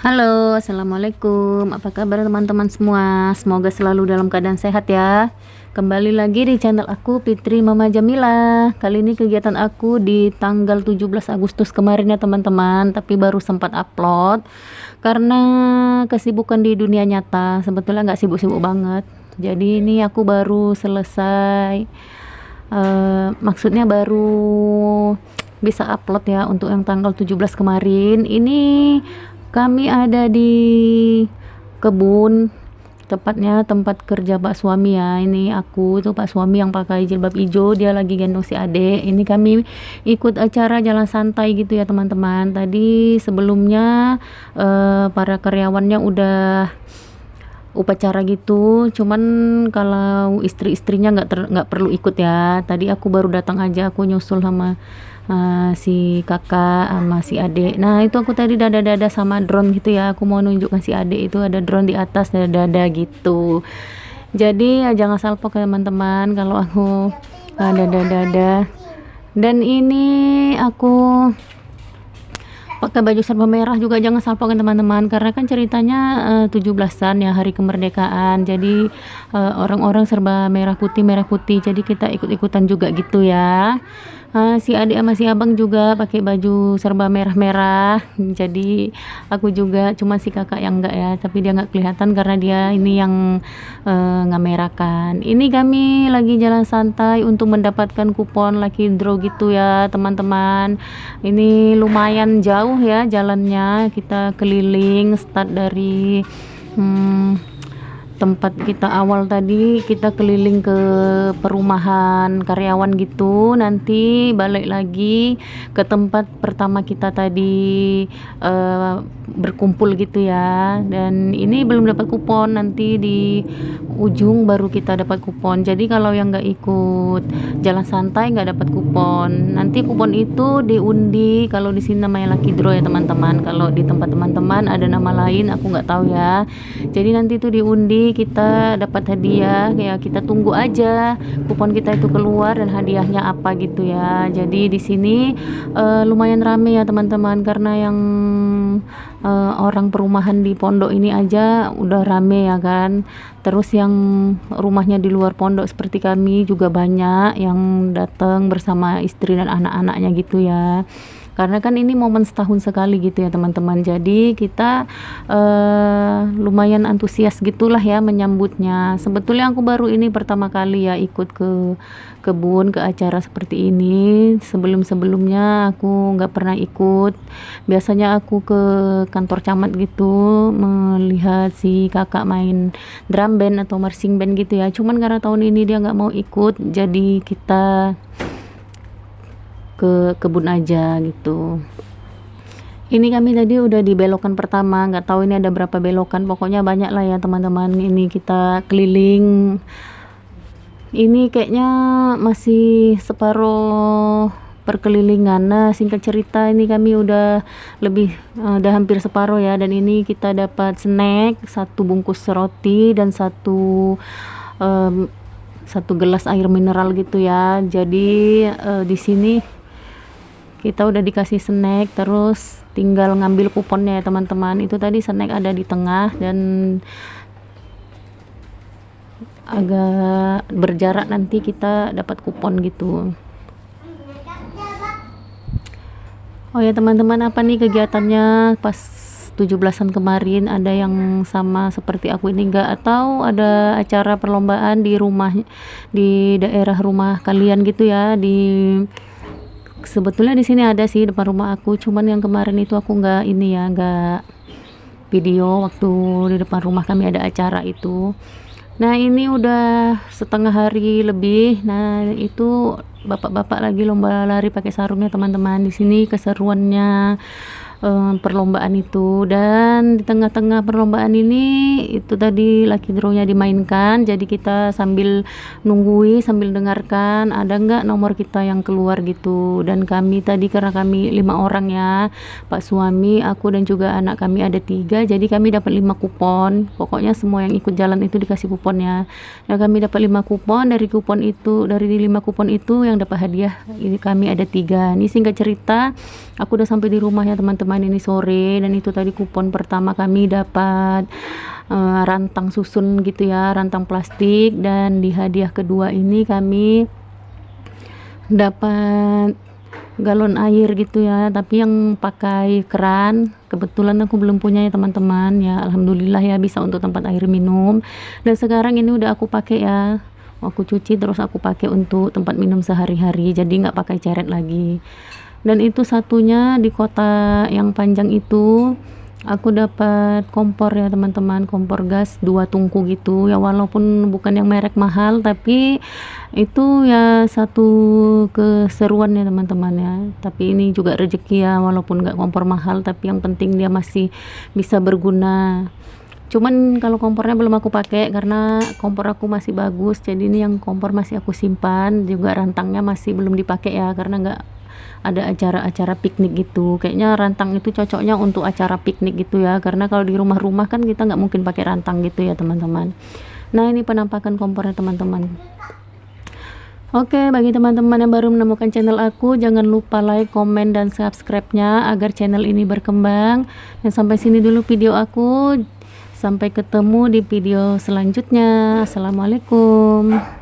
Halo, assalamualaikum. Apa kabar teman-teman semua? Semoga selalu dalam keadaan sehat ya. Kembali lagi di channel aku, Fitri Mama Jamila. Kali ini kegiatan aku di tanggal 17 Agustus kemarin ya teman-teman, tapi baru sempat upload karena kesibukan di dunia nyata. Sebetulnya nggak sibuk-sibuk banget. Jadi ini aku baru selesai, maksudnya baru bisa upload ya untuk yang tanggal 17 kemarin. Ini kami ada di kebun, tepatnya tempat kerja Pak suami ya. Ini aku tuh Pak suami yang pakai jilbab hijau, dia lagi gendong si adek. Ini kami ikut acara jalan santai gitu ya teman-teman. Tadi sebelumnya para karyawannya udah upacara gitu, cuman kalau istri-istrinya nggak perlu ikut ya. Tadi aku baru datang aja, aku nyusul sama si kakak sama si adek. Nah itu aku tadi dada-dada sama drone gitu ya, aku mau nunjukkan si adek itu ada drone di atas, dada-dada gitu. Jadi ya jangan salpok ya teman-teman kalau aku dada-dada. Dan ini aku pakai baju serba merah juga, jangan salpok teman-teman, karena kan ceritanya 17-an ya, hari kemerdekaan. Jadi orang-orang serba merah putih, jadi kita ikut-ikutan juga gitu ya. Si adik sama si abang juga pakai baju serba merah-merah, jadi aku juga, cuma si kakak yang enggak ya, tapi dia nggak kelihatan karena dia ini yang ngamerakan. Ini kami lagi jalan santai untuk mendapatkan kupon lucky draw gitu ya teman-teman. Ini lumayan jauh ya jalannya, kita keliling start dari tempat kita awal tadi, kita keliling ke perumahan karyawan gitu, nanti balik lagi ke tempat pertama kita tadi berkumpul gitu ya. Dan ini belum dapat kupon, nanti di ujung baru kita dapat kupon. Jadi kalau yang nggak ikut jalan santai nggak dapat kupon. Nanti kupon itu diundi, kalau di sini namanya lucky draw ya teman-teman, kalau di tempat teman-teman ada nama lain aku nggak tahu ya. Jadi nanti itu diundi, kita dapat hadiah ya, kita tunggu aja kupon kita itu keluar dan hadiahnya apa gitu ya. Jadi di sini lumayan rame ya teman-teman, karena yang orang perumahan di pondok ini aja udah rame ya kan. Terus yang rumahnya di luar pondok seperti kami juga banyak yang datang bersama istri dan anak-anaknya gitu ya, karena kan ini momen setahun sekali gitu ya teman-teman. Jadi kita lumayan antusias gitulah ya menyambutnya. Sebetulnya aku baru ini pertama kali ya ikut ke kebun, ke acara seperti ini. Sebelumnya aku nggak pernah ikut. Biasanya aku ke kantor camat gitu melihat si kakak main drum band atau marching band gitu ya. Cuman karena tahun ini dia nggak mau ikut, jadi kita ke kebun aja gitu. Ini kami tadi udah di belokan pertama, nggak tahu ini ada berapa belokan, pokoknya banyak lah ya teman-teman. Ini kita keliling, ini kayaknya masih separuh perkelilingan. Nah singkat cerita ini kami udah udah hampir separuh ya. Dan ini kita dapat snack, satu bungkus roti dan satu gelas air mineral gitu ya. Jadi di sini kita udah dikasih snack, terus tinggal ngambil kuponnya ya teman-teman. Itu tadi snack ada di tengah dan agak berjarak, nanti kita dapat kupon gitu. Oh ya teman-teman, apa nih kegiatannya pas 17-an kemarin? Ada yang sama seperti aku ini enggak, atau ada acara perlombaan di rumah, di daerah rumah kalian gitu ya? Sebetulnya di sini ada sih depan rumah aku, cuman yang kemarin itu aku nggak video waktu di depan rumah kami ada acara itu. Nah ini udah setengah hari lebih. Nah itu bapak-bapak lagi lomba lari pakai sarungnya teman-teman. Di sini keseruannya perlombaan itu. Dan di tengah-tengah perlombaan ini itu tadi lucky draw-nya dimainkan, jadi kita sambil nunggui, sambil dengarkan ada nggak nomor kita yang keluar gitu. Dan kami tadi, karena kami 5 orang ya, Pak suami, aku dan juga anak kami ada 3, jadi kami dapat 5 kupon. Pokoknya semua yang ikut jalan itu dikasih kuponnya. Nah kami dapat 5 kupon, dari 5 kupon itu yang dapat hadiah ini kami ada 3. Ini singkat cerita aku udah sampai di rumah ya teman-teman. kemarin ini sore, dan itu tadi kupon pertama kami dapat rantang susun gitu ya, rantang plastik, dan di hadiah kedua ini kami dapat galon air gitu ya, tapi yang pakai keran. Kebetulan aku belum punya ya teman-teman ya, alhamdulillah ya bisa untuk tempat air minum. Dan sekarang ini udah aku pakai ya, aku cuci terus aku pakai untuk tempat minum sehari-hari, jadi nggak pakai ceret lagi. Dan itu satunya di kota yang panjang itu aku dapat kompor ya teman-teman, kompor gas 2 tungku gitu ya, walaupun bukan yang merek mahal, tapi itu ya satu keseruan ya teman-teman ya. Tapi ini juga rezeki ya, walaupun nggak kompor mahal, tapi yang penting dia masih bisa berguna. Cuman kalau kompornya belum aku pakai karena kompor aku masih bagus, jadi ini yang kompor masih aku simpan, juga rantangnya masih belum dipakai ya, karena nggak ada acara-acara piknik gitu. Kayaknya rantang itu cocoknya untuk acara piknik gitu ya, karena kalau di rumah-rumah kan kita nggak mungkin pakai rantang gitu ya teman-teman. Nah, ini penampakan kompornya teman-teman. Oke, bagi teman-teman yang baru menemukan channel aku, jangan lupa like, komen, dan subscribe-nya agar channel ini berkembang. Dan sampai sini dulu video aku. Sampai ketemu di video selanjutnya. Assalamualaikum.